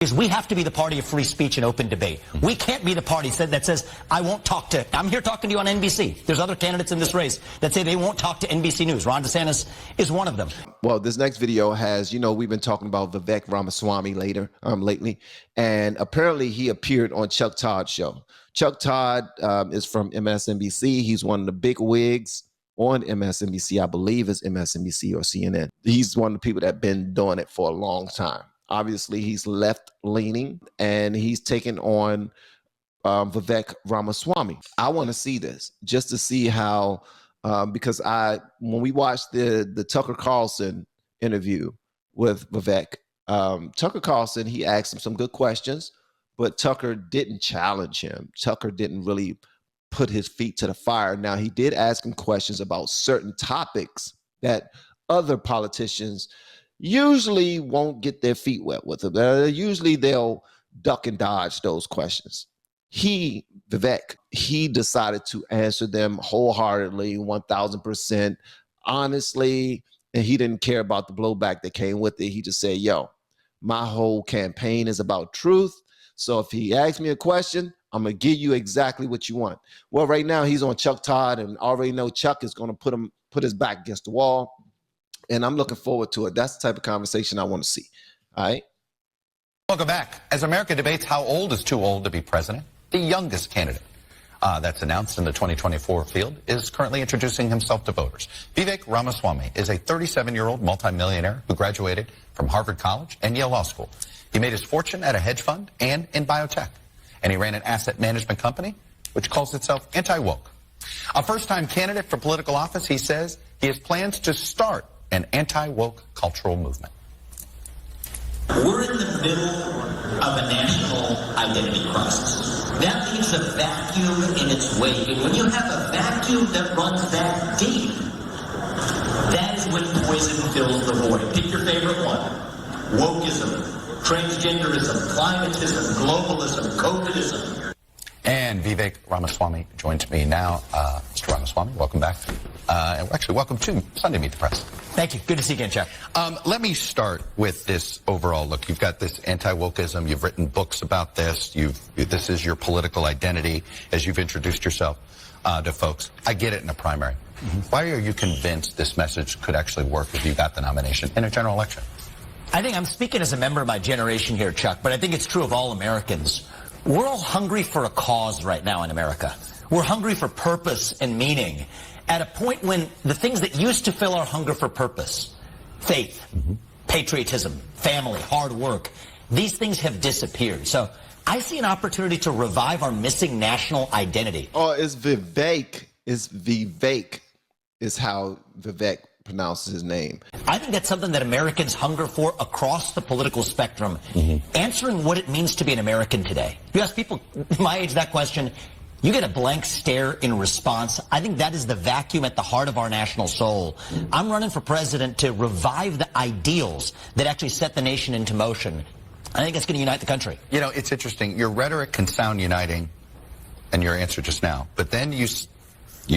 is we have to be the party of free speech and open debate. We can't be the party that says, I won't talk to, I'm here talking to you on NBC. There's other candidates in this race that say they won't talk to NBC News. Ron DeSantis is one of them. Well, this next video has, we've been talking about Vivek Ramaswamy lately, and apparently he appeared on Chuck Todd's show. Chuck Todd is from MSNBC. He's one of the big wigs on MSNBC. I believe it's MSNBC or CNN. He's one of the people that have been doing it for a long time. Obviously, he's left-leaning, and he's taken on Vivek Ramaswamy. I want to see this just to see how, because when we watched the Tucker Carlson interview with Vivek, Tucker Carlson, he asked him some good questions, but Tucker didn't challenge him. Tucker didn't really put his feet to the fire. Now, he did ask him questions about certain topics that other politicians usually won't get their feet wet with them. Usually they'll duck and dodge those questions. Vivek, he decided to answer them wholeheartedly, 1,000%, honestly, and he didn't care about the blowback that came with it. He just said, yo, my whole campaign is about truth. So if he asks me a question, I'm going to give you exactly what you want. Well, right now he's on Chuck Todd, and already know Chuck is going to put his back against the wall. And I'm looking forward to it. That's the type of conversation I want to see. All right. Welcome back. As America debates how old is too old to be president, the youngest candidate that's announced in the 2024 field is currently introducing himself to voters. Vivek Ramaswamy is a 37-year-old multimillionaire who graduated from Harvard College and Yale Law School. He made his fortune at a hedge fund and in biotech. And he ran an asset management company which calls itself anti-woke. A first-time candidate for political office, he says he has plans to start an anti-woke cultural movement. We're in the middle of a national identity crisis. That leaves a vacuum in its wake. And when you have a vacuum that runs that deep, that is when poison fills the void. Pick your favorite one. Wokeism, transgenderism, climatism, globalism, COVIDism. And Vivek Ramaswamy joins me now. Mr. Ramaswamy, welcome back. And actually, welcome to Sunday Meet the Press. Thank you. Good to see you again, Chuck. Let me start with this overall look. You've got this anti-wokeism. You've written books about this. This is your political identity as you've introduced yourself to folks. I get it in a primary. Why are you convinced this message could actually work if you got the nomination in a general election? I think I'm speaking as a member of my generation here, Chuck, but I think it's true of all Americans. We're all hungry for a cause right now in America. We're hungry for purpose and meaning at a point when the things that used to fill our hunger for purpose, faith, patriotism, family, hard work, these things have disappeared. So I see an opportunity to revive our missing national identity. Oh, it's Vivek. It's Vivek is how Vivek pronounces his name. I think that's something that Americans hunger for across the political spectrum, answering what it means to be an American today. You ask people my age that question, you get a blank stare in response. I think that is the vacuum at the heart of our national soul. I'm running for president to revive the ideals that actually set the nation into motion. I think it's going to unite the country. You know, it's interesting. Your rhetoric can sound uniting, and your answer just now, but then you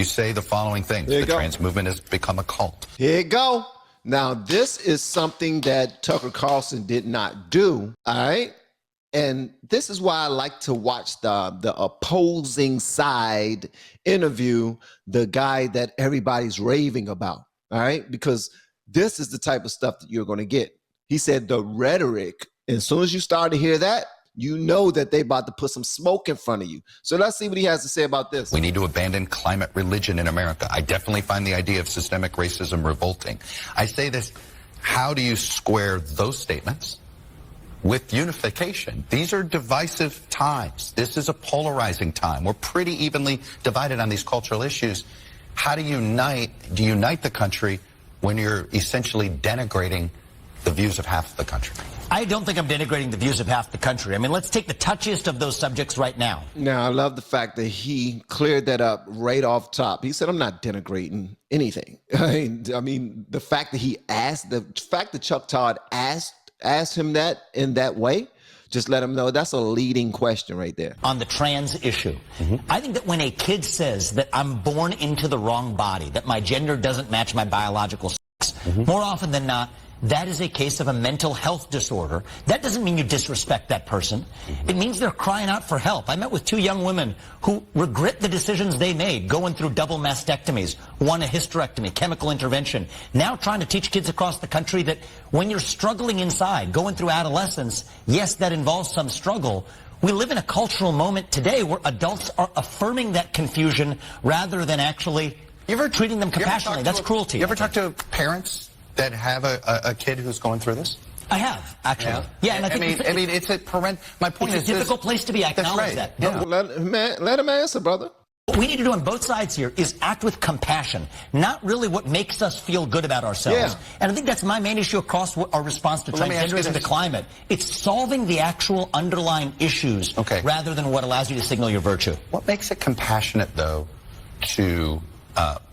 say the following things. The trans movement has become a cult. Here you go. Now, this is something that Tucker Carlson did not do, all right? And this is why I like to watch the opposing side interview the guy that everybody's raving about, all right? Because this is the type of stuff that you're going to get. He said the rhetoric, and as soon as you start to hear that, you know that they about to put some smoke in front of you. So let's see what he has to say about this. We need to abandon climate religion in America. I definitely find the idea of systemic racism revolting. I say this, how do you square those statements with unification? These are divisive times. This is a polarizing time. We're pretty evenly divided on these cultural issues. How do you unite the country when you're essentially denigrating the views of half the country? I don't think I'm denigrating the views of half the country. I mean, let's take the touchiest of those subjects right now. Now, I love the fact that he cleared that up right off top. He said, I'm not denigrating anything. I mean, the fact that he asked, the fact that Chuck Todd asked him that in that way, just let him know that's a leading question right there. On the trans issue, I think that when a kid says that I'm born into the wrong body, that my gender doesn't match my biological sex, more often than not, that is a case of a mental health disorder. That doesn't mean you disrespect that person. It means they're crying out for help. I met with 2 young women who regret the decisions they made, going through double mastectomies, one a hysterectomy, chemical intervention, now trying to teach kids across the country that when you're struggling inside, going through adolescence, yes, that involves some struggle. We live in a cultural moment today where adults are affirming that confusion rather than actually treating them compassionately. That's cruelty. You ever talk to parents that have a kid who's going through this? I have, actually. Yeah, and I think it's a parent. My point is, it's a difficult place to be. I acknowledge that. Yeah. Let him answer, brother. What we need to do on both sides here is act with compassion, not really what makes us feel good about ourselves. Yeah. And I think that's my main issue across our response to transgenderism and to climate. It's solving the actual underlying issues rather than what allows you to signal your virtue. What makes it compassionate, though, to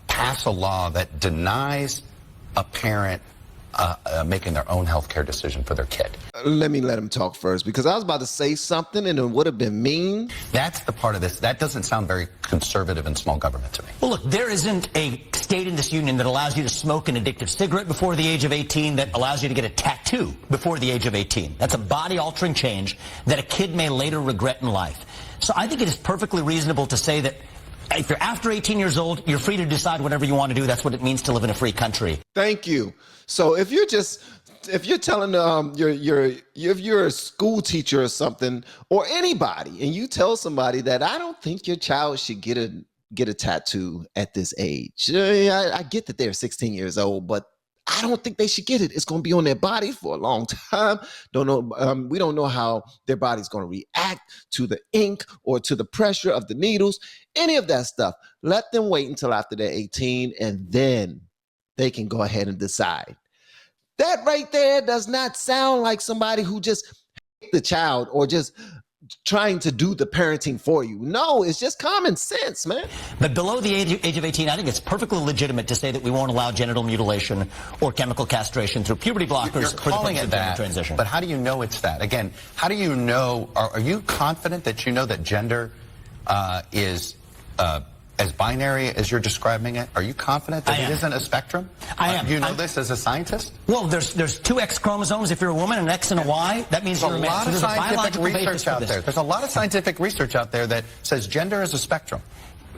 pass a law that denies a parent making their own healthcare decision for their kid? Let him talk first, because I was about to say something and it would have been mean. That's the part of this. That doesn't sound very conservative and small government to me. Well, look, there isn't a state in this union that allows you to smoke an addictive cigarette before the age of 18, that allows you to get a tattoo before the age of 18. That's a body-altering change that a kid may later regret in life. So I think it is perfectly reasonable to say that if you're after 18 years old, you're free to decide whatever you want to do. That's what it means to live in a free country. Thank you. So if you're telling if you're a school teacher or something, or anybody, and you tell somebody that I don't think your child should get a tattoo at this age. I get that they're 16 years old, but I don't think they should get it. It's going to be on their body for a long time. We don't know how their body's going to react to the ink or to the pressure of the needles, any of that stuff. Let them wait until after they're 18, and then they can go ahead and decide. That right there does not sound like somebody who just hates the child or just trying to do the parenting for you. No, it's just common sense, man. But below the age of 18, I think it's perfectly legitimate to say that we won't allow genital mutilation or chemical castration through puberty blockers. You're calling it that, transition. But how do you know it's that? Again, how do you know, are you confident that you know that gender is as binary as you're describing it? Are you confident that it isn't a spectrum? I am. You know this as a scientist? Well, there's 2 X chromosomes if you're a woman, an X and a Y. That means you're a man. There's a lot of scientific research out there. There's a lot of scientific research out there that says gender is a spectrum.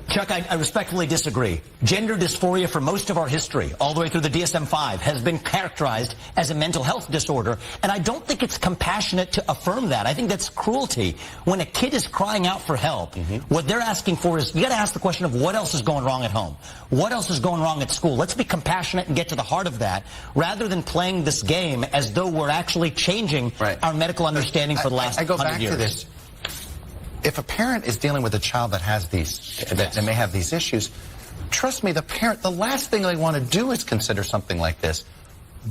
Chuck, I respectfully disagree. Gender dysphoria for most of our history, all the way through the DSM-5, has been characterized as a mental health disorder, and I don't think it's compassionate to affirm that. I think that's cruelty. When a kid is crying out for help, what they're asking for is, you got to ask the question of what else is going wrong at home? What else is going wrong at school? Let's be compassionate and get to the heart of that, rather than playing this game as though we're actually changing our medical understanding for the last 100 years. I go back to this. If a parent is dealing with a child that has that may have these issues, trust me, the last thing they want to do is consider something like this.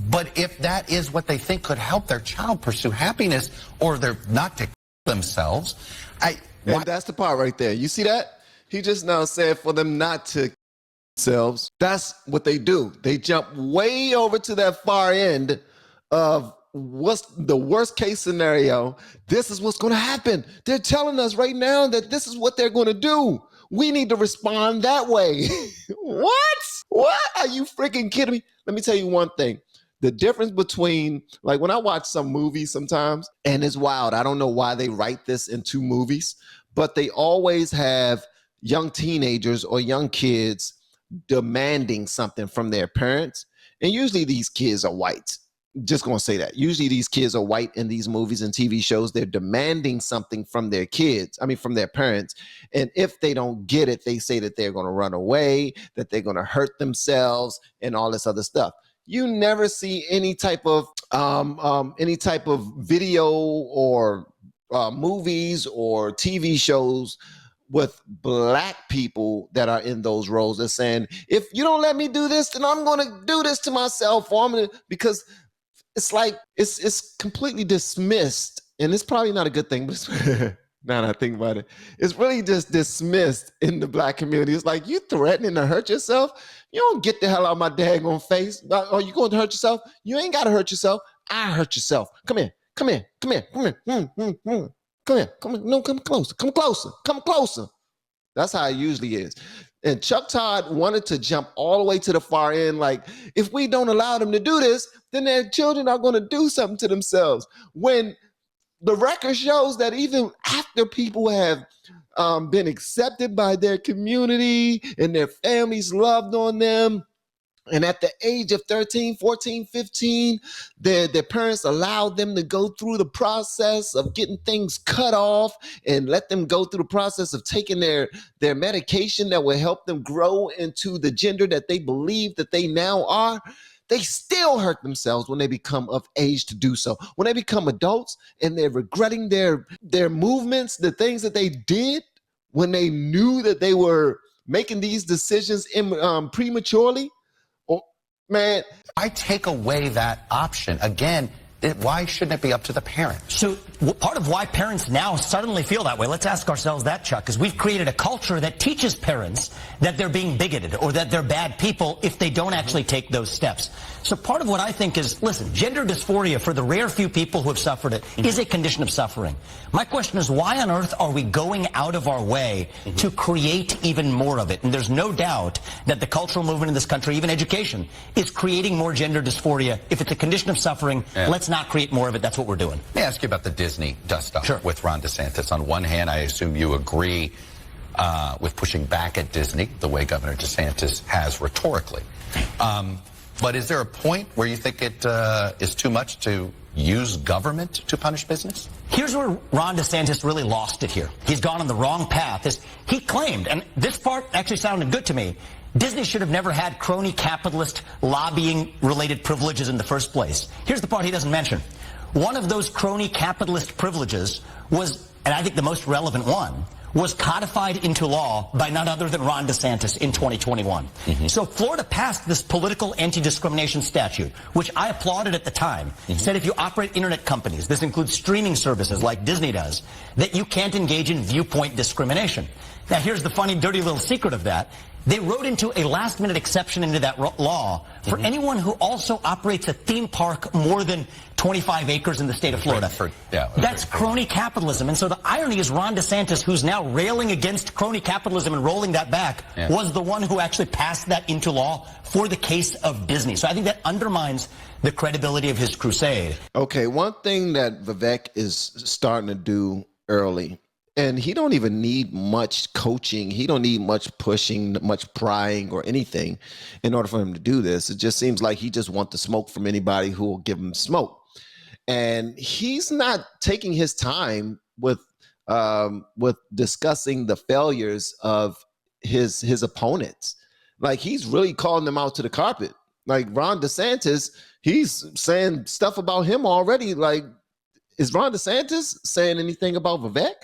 But if that is what they think could help their child pursue happiness, or they're not to themselves, and that's the part right there. You see that? He just now said for them not to themselves. That's what they do. They jump way over to that far end of what's the worst case scenario. This is what's going to happen. They're telling us right now that this is what they're going to do. We need to respond that way. What? Are you freaking kidding me? Let me tell you one thing. The difference between, like, when I watch some movies sometimes, and it's wild. I don't know why they write this into movies, but they always have young teenagers or young kids demanding something from their parents. And usually these kids are white. Just going to say that. Usually these kids are white in these movies and TV shows. They're demanding something from their from their parents. And if they don't get it, they say that they're going to run away, that they're going to hurt themselves, and all this other stuff. You never see any type of video or movies or TV shows with black people that are in those roles. They're saying, if you don't let me do this, then I'm going to do this to myself, or I'm going to, because it's like, it's completely dismissed, and it's probably not a good thing, but now that I think about it, it's really just dismissed in the black community. It's like, you threatening to hurt yourself? You don't get the hell out of my daggone face. Are you going to hurt yourself? You ain't got to hurt yourself. I hurt yourself. Come here. Come here. Come here. Come here. Come here. No, come closer. Come closer. That's how it usually is. And Chuck Todd wanted to jump all the way to the far end. Like, if we don't allow them to do this, then their children are going to do something to themselves. When the record shows that even after people have been accepted by their community and their families loved on them, and at the age of 13, 14, 15, their parents allowed them to go through the process of getting things cut off and let them go through the process of taking their medication that will help them grow into the gender that they believe that they now are. They still hurt themselves when they become of age to do so. When they become adults and they're regretting their movements, the things that they did when they knew that they were making these decisions prematurely. Man, I take away that option. Again, why shouldn't it be up to the parents? So part of why parents now suddenly feel that way, let's ask ourselves that, Chuck, is we've created a culture that teaches parents that they're being bigoted or that they're bad people if they don't actually take those steps. So part of what I think is, listen, gender dysphoria, for the rare few people who have suffered it, is a condition of suffering. My question is, why on earth are we going out of our way to create even more of it? And there's no doubt that the cultural movement in this country, even education, is creating more gender dysphoria. If it's a condition of suffering, let's not create more of it. That's what we're doing. Let me ask you about the Disney dust-up Sure. with Ron DeSantis. On one hand, I assume you agree with pushing back at Disney the way Governor DeSantis has rhetorically. But is there a point where you think it is too much to use government to punish business? Here's where Ron DeSantis really lost it here. He's gone on the wrong path. He claimed, and this part actually sounded good to me, Disney should have never had crony capitalist lobbying-related privileges in the first place. Here's the part he doesn't mention. One of those crony capitalist privileges was, and I think the most relevant one, was codified into law by none other than Ron DeSantis in 2021. So Florida passed this political anti-discrimination statute, which I applauded at the time, said if you operate internet companies, this includes streaming services like Disney does, that you can't engage in viewpoint discrimination. Now here's the funny, dirty little secret of that. They wrote into a last-minute exception into that law for anyone who also operates a theme park more than 25 acres in the state of Florida. That's crony capitalism. And so the irony is Ron DeSantis, who's now railing against crony capitalism and rolling that back, was the one who actually passed that into law for the case of Disney. So I think that undermines the credibility of his crusade. Okay, one thing that Vivek is starting to do early, and he don't even need much coaching. He don't need much pushing, much prying or anything in order for him to do this. It just seems like he just wants the smoke from anybody who will give him smoke. And he's not taking his time with discussing the failures of his opponents. Like, he's really calling them out to the carpet. Like Ron DeSantis, he's saying stuff about him already. Like, is Ron DeSantis saying anything about Vivek?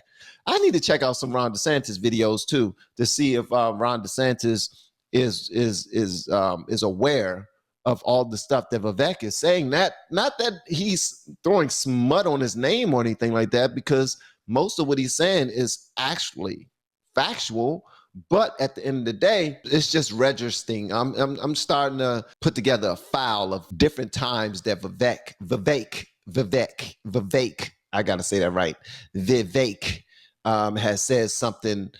I need to check out some Ron DeSantis videos too to see if Ron DeSantis is aware of all the stuff that Vivek is saying. Not that he's throwing smut on his name or anything like that, because most of what he's saying is actually factual. But at the end of the day, it's just registering. I'm starting to put together a file of different times that Vivek, I gotta say that right, Vivek has said something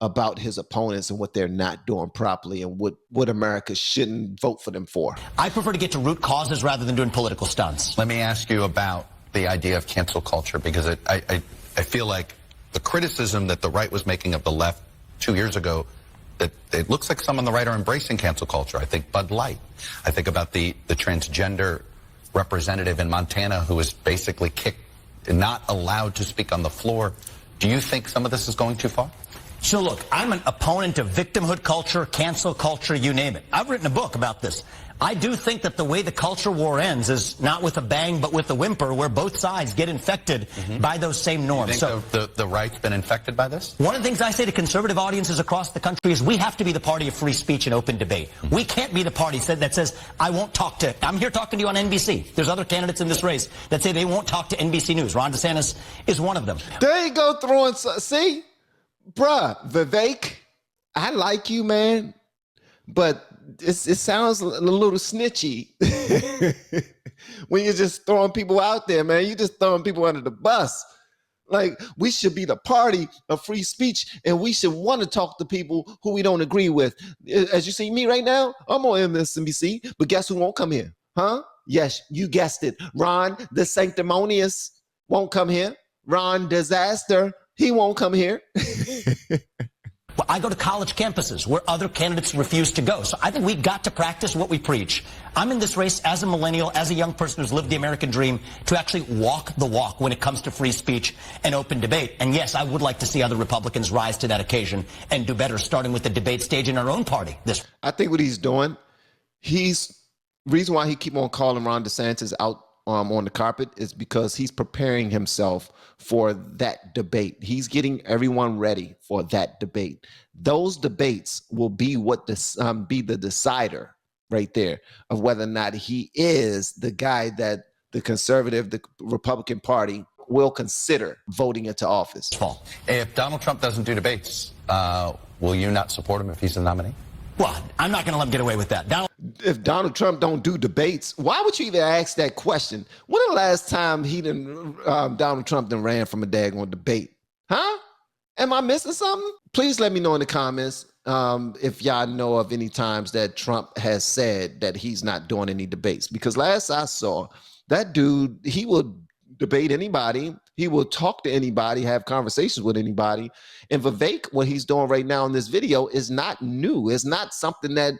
about his opponents and what they're not doing properly and what America shouldn't vote for them for. I prefer to get to root causes rather than doing political stunts. Let me ask you about the idea of cancel culture, because I feel like the criticism that the right was making of the left 2 years ago, that it looks like some on the right are embracing cancel culture. I think Bud Light. I think about the transgender representative in Montana who was basically kicked and not allowed to speak on the floor. Do you think some of this is going too far? So look, I'm an opponent of victimhood culture, cancel culture, you name it. I've written a book about this. I do think that the way the culture war ends is not with a bang, but with a whimper, where both sides get infected by those same norms. You think the right's been infected by this? One of the things I say to conservative audiences across the country is we have to be the party of free speech and open debate. We can't be the party that says, I won't talk to, I'm here talking to you on NBC. There's other candidates in this race that say they won't talk to NBC News. Ron DeSantis is one of them. There you go, throwing, see? Bruh, Vivek, I like you, man, but it sounds a little snitchy when you're just throwing people out there, man. You're just throwing people under the bus. Like, we should be the party of free speech, and we should want to talk to people who we don't agree with. As you see me right now, I'm on MSNBC, but guess who won't come here? Huh? Yes, you guessed it. Ron the Sanctimonious won't come here. Ron Disaster, he won't come here. Well, I go to college campuses where other candidates refuse to go. So I think we've got to practice what we preach. I'm in this race as a millennial, as a young person who's lived the American dream, to actually walk the walk when it comes to free speech and open debate. And yes, I would like to see other Republicans rise to that occasion and do better, starting with the debate stage in our own party. I think what he's doing, reason why he keep on calling Ron DeSantis out on the carpet is because he's preparing himself for that debate. He's getting everyone ready for that debate. Those debates will be what be the decider right there of whether or not he is the guy that the Republican Party will consider voting into office. If Donald Trump doesn't do debates, will you not support him if he's the nominee? Well, I'm not going to let him get away with that. If Donald Trump don't do debates, why would you even ask that question? When the last time Donald Trump ran from a daggone debate? Huh? Am I missing something? Please let me know in the comments if y'all know of any times that Trump has said that he's not doing any debates. Because last I saw, that dude, he will debate anybody. He will talk to anybody, have conversations with anybody. And Vivek, what he's doing right now in this video is not new. It's not something that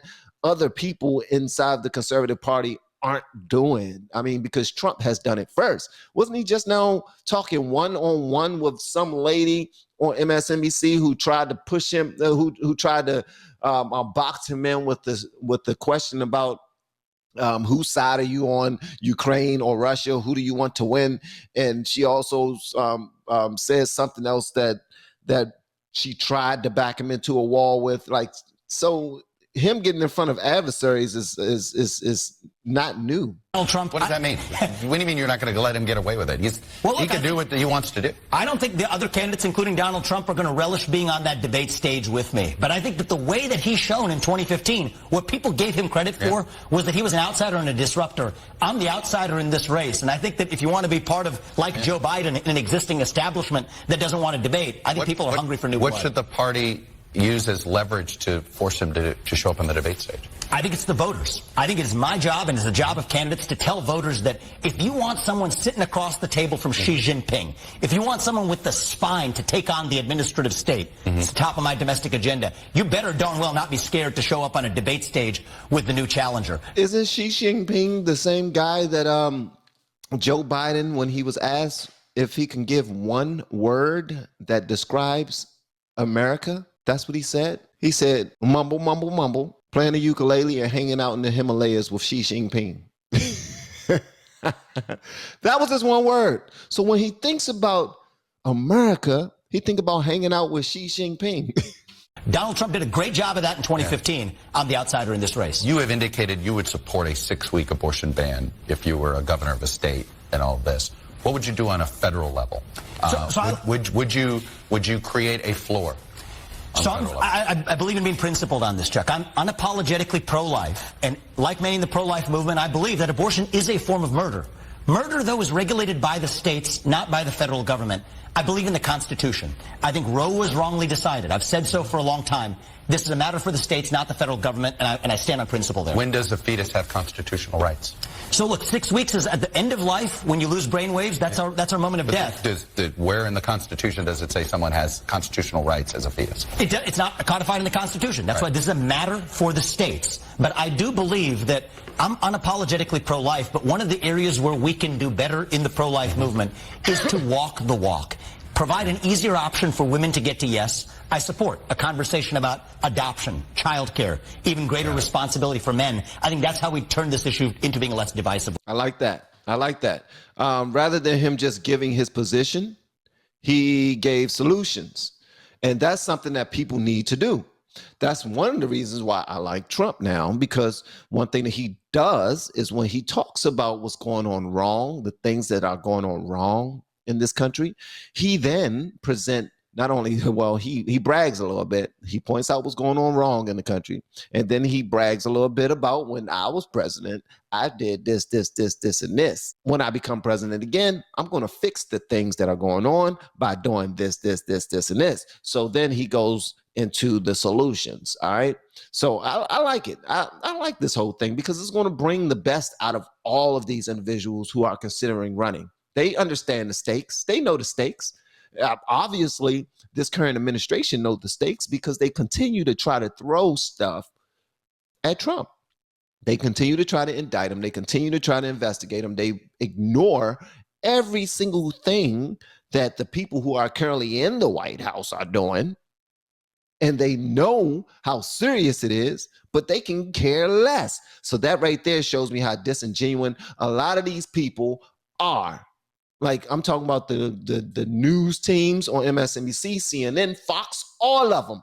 other people inside the conservative party aren't doing. I mean, because Trump has done it first. Wasn't he just now talking one-on-one with some lady on MSNBC who tried to push him, who tried to box him in with the question about whose side are you on, Ukraine or Russia? Who do you want to win? And she also says something else that she tried to back him into a wall with. Like, so him getting in front of adversaries is not new. Donald Trump. What does that mean? What do you mean you're not going to let him get away with it? He can do what he wants to do. I don't think the other candidates, including Donald Trump, are going to relish being on that debate stage with me. But I think that the way that he's shown in 2015, what people gave him credit for was that he was an outsider and a disruptor. I'm the outsider in this race. And I think that if you want to be part of, like Joe Biden, an existing establishment that doesn't want to debate, I think people are hungry for new blood. What should the party use as leverage to force him to show up on the debate stage? I think it's the voters. I think it's my job and it's the job of candidates to tell voters that if you want someone sitting across the table from Xi Jinping, if you want someone with the spine to take on the administrative state, it's the top of my domestic agenda, you better darn well not be scared to show up on a debate stage with the new challenger. Isn't Xi Jinping the same guy that Joe Biden, when he was asked if he can give one word that describes America, that's what he said? He said, mumble, mumble, mumble, playing the ukulele and hanging out in the Himalayas with Xi Jinping. That was his one word. So when he thinks about America, he thinks about hanging out with Xi Jinping. Donald Trump did a great job of that in 2015. Yeah. I'm the outsider in this race. You have indicated you would support a 6-week abortion ban if you were a governor of a state and all this. What would you do on a federal level? Would you create a floor? So I believe in being principled on this, Chuck. I'm unapologetically pro-life. And like many in the pro-life movement, I believe that abortion is a form of murder. Murder, though, is regulated by the states, not by the federal government. I believe in the Constitution. I think Roe was wrongly decided. I've said so for a long time. This is a matter for the states, not the federal government, and I stand on principle there. When does a fetus have constitutional rights? So look, 6 weeks is at the end of life when you lose brain waves. That's our moment of death. Where in the Constitution does it say someone has constitutional rights as a fetus? It's not codified in the Constitution. That's why this is a matter for the states. But I do believe that I'm unapologetically pro-life, but one of the areas where we can do better in the pro-life movement is to walk the walk. Provide an easier option for women to get to yes. I support a conversation about adoption, childcare, even greater responsibility for men. I think that's how we turn this issue into being less divisive. I like that. Rather than him just giving his position, he gave solutions. And that's something that people need to do. That's one of the reasons why I like Trump now, because one thing that he does is when he talks about what's going on wrong, the things that are going on wrong in this country, he then present not only, well, he brags a little bit. He points out what's going on wrong in the country. And then he brags a little bit about when I was president, I did this, and this. When I become president again, I'm going to fix the things that are going on by doing this, and this. So then he goes into the solutions. All right. So I like it. I like this whole thing because it's going to bring the best out of all of these individuals who are considering running. They understand the stakes. They know the stakes. Obviously, this current administration knows the stakes because they continue to try to throw stuff at Trump. They continue to try to indict him. They continue to try to investigate him. They ignore every single thing that the people who are currently in the White House are doing. And they know how serious it is, but they can care less. So that right there shows me how disingenuous a lot of these people are. Like, I'm talking about the news teams on MSNBC, CNN, Fox, all of them.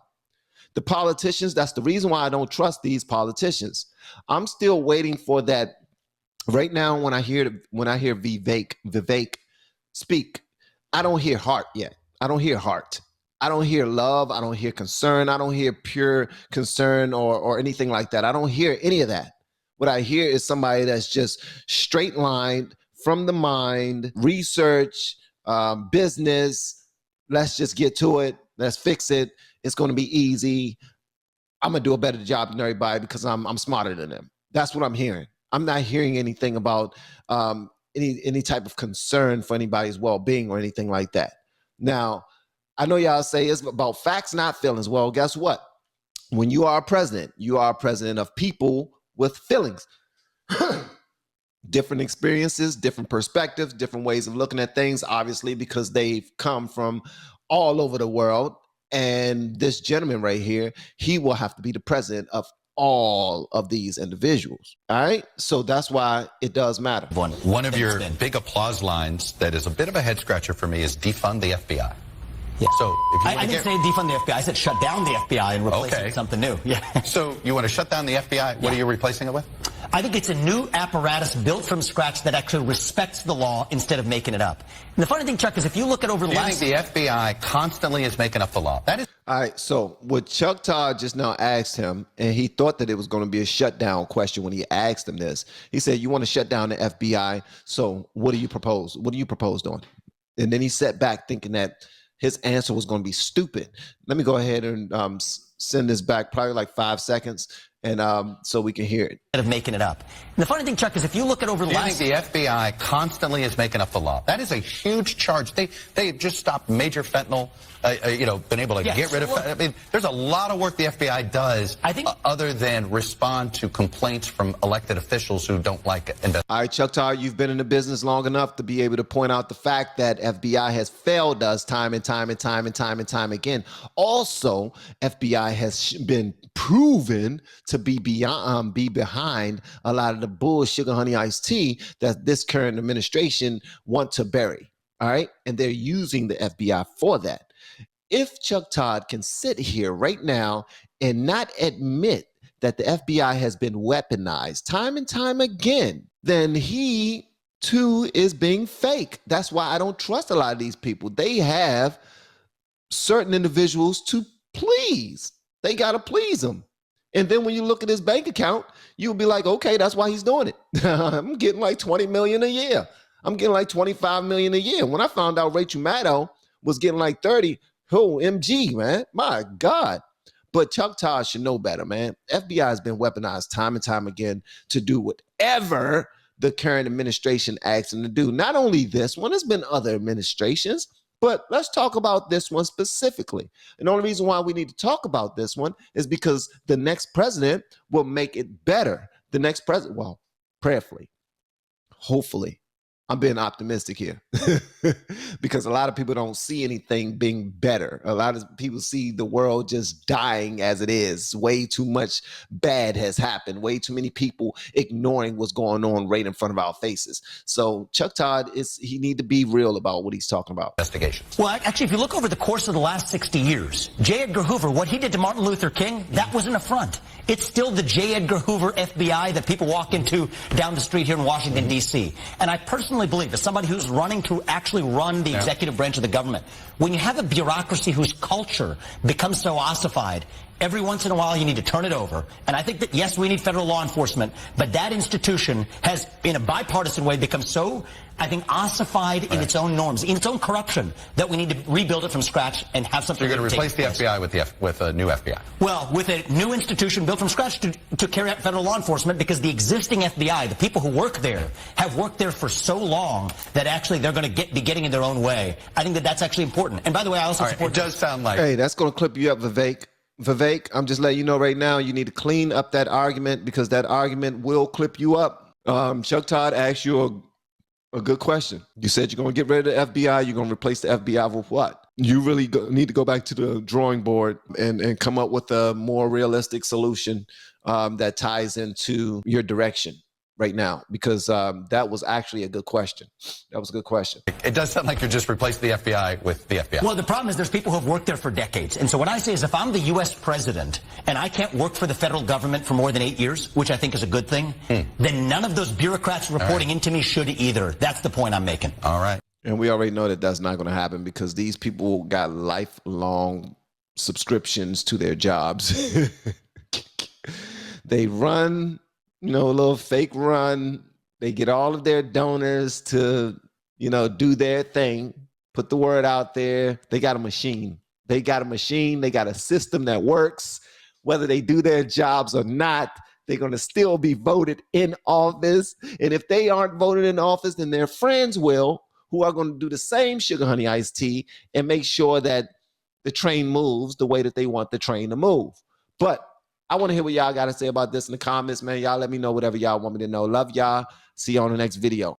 The politicians, that's the reason why I don't trust these politicians. I'm still waiting for that. Right now, when I hear Vivek speak, I don't hear heart yet. I don't hear heart. I don't hear love. I don't hear concern. I don't hear pure concern or anything like that. I don't hear any of that. What I hear is somebody that's just straight lined, from the mind, research, business. Let's just get to it. Let's fix it. It's going to be easy. I'm going to do a better job than everybody because I'm smarter than them. That's what I'm hearing. I'm not hearing anything about any type of concern for anybody's well-being or anything like that. Now, I know y'all say it's about facts, not feelings. Well, guess what? When you are a president of people with feelings. Different experiences, different perspectives, different ways of looking at things, obviously, because they've come from all over the world. And this gentleman right here, he will have to be the president of all of these individuals. All right. So that's why it does matter. One of your big applause lines that is a bit of a head scratcher for me is defund the FBI. Yeah. So if you I didn't say defund the FBI. I said shut down the FBI and replace it with something new. Yeah. So you want to shut down the FBI? What are you replacing it with? I think it's a new apparatus built from scratch that actually respects the law instead of making it up. And the funny thing, Chuck, is if you look at over the last... You think the FBI constantly is making up the law? That is... All right, so what Chuck Todd just now asked him, and he thought that it was going to be a shutdown question when he asked him this. He said, you want to shut down the FBI, so what do you propose? What do you propose doing? And then he sat back thinking that his answer was going to be stupid. Let me go ahead and send this back probably like 5 seconds, and so we can hear it. Instead of making it up. And the funny thing, Chuck, is if you look at over the last... You think the FBI constantly is making up the law? That is a huge charge. They just stopped major fentanyl, been able to get rid of... I mean, there's a lot of work the FBI does other than respond to complaints from elected officials who don't like it. All right, Chuck Todd, you've been in the business long enough to be able to point out the fact that FBI has failed us time and time again. Also, FBI has been proven to be behind a lot of the bull sugar honey iced tea that this current administration want to bury. All right. And they're using the FBI for that. If Chuck Todd can sit here right now and not admit that the FBI has been weaponized time and time again, then he too is being fake. That's why I don't trust a lot of these people. They have certain individuals to please. They got to please them. And then when you look at his bank account, you'll be like, okay, that's why he's doing it. I'm getting like 20 million a year. I'm getting like 25 million a year. When I found out Rachel Maddow was getting like 30, MG, man, my God. But Chuck Todd should know better, man. FBI has been weaponized time and time again to do whatever the current administration asks them to do. Not only this one, there's been other administrations. But let's talk about this one specifically. And the only reason why we need to talk about this one is because the next president will make it better. The next president, well, prayerfully, hopefully. I'm being optimistic here because a lot of people don't see anything being better. A lot of people see the world just dying as it is. Way too much bad has happened. Way too many people ignoring what's going on right in front of our faces. So Chuck Todd, he need to be real about what he's talking about. Investigations. Well, actually, if you look over the course of the last 60 years, J. Edgar Hoover, what he did to Martin Luther King, that was an affront. It's still the J. Edgar Hoover FBI that people walk into down the street here in Washington, D.C. And I personally personally believe, as somebody who's running to actually run the executive branch of the government, when you have a bureaucracy whose culture becomes so ossified, every once in a while you need to turn it over. And I think that, yes, we need federal law enforcement, but that institution has, in a bipartisan way, become so, I think, ossified in its own norms, in its own corruption, that we need to rebuild it from scratch and have something. So you're going to replace the FBI with a new FBI? Well, with a new institution built from scratch to carry out federal law enforcement, because the existing FBI, the people who work there, have worked there for so long that actually they're going to be getting in their own way. I think that that's actually important. And by the way, I also support. It does sound like. Hey, that's going to clip you up, Vivek. Vivek, I'm just letting you know right now, you need to clean up that argument, because that argument will clip you up. Chuck Todd asked you a good question. You said you're going to get rid of the FBI. You're going to replace the FBI with what? You really need to go back to the drawing board and come up with a more realistic solution that ties into your direction right now, because that was actually a good question. That was a good question. It does sound like you're just replacing the FBI with the FBI. Well, the problem is there's people who have worked there for decades. And so what I say is, if I'm the U.S. president and I can't work for the federal government for more than 8 years, which I think is a good thing, then none of those bureaucrats reporting into me should either. That's the point I'm making. All right. And we already know that that's not going to happen, because these people got lifelong subscriptions to their jobs. They run, a little fake run. They get all of their donors to, do their thing, put the word out there. They got a machine. They got a system that works. Whether they do their jobs or not, they're going to still be voted in office. And if they aren't voted in office, then their friends will, who are going to do the same sugar honey iced tea and make sure that the train moves the way that they want the train to move. But I want to hear what y'all got to say about this in the comments, man. Y'all let me know whatever y'all want me to know. Love y'all. See you on the next video.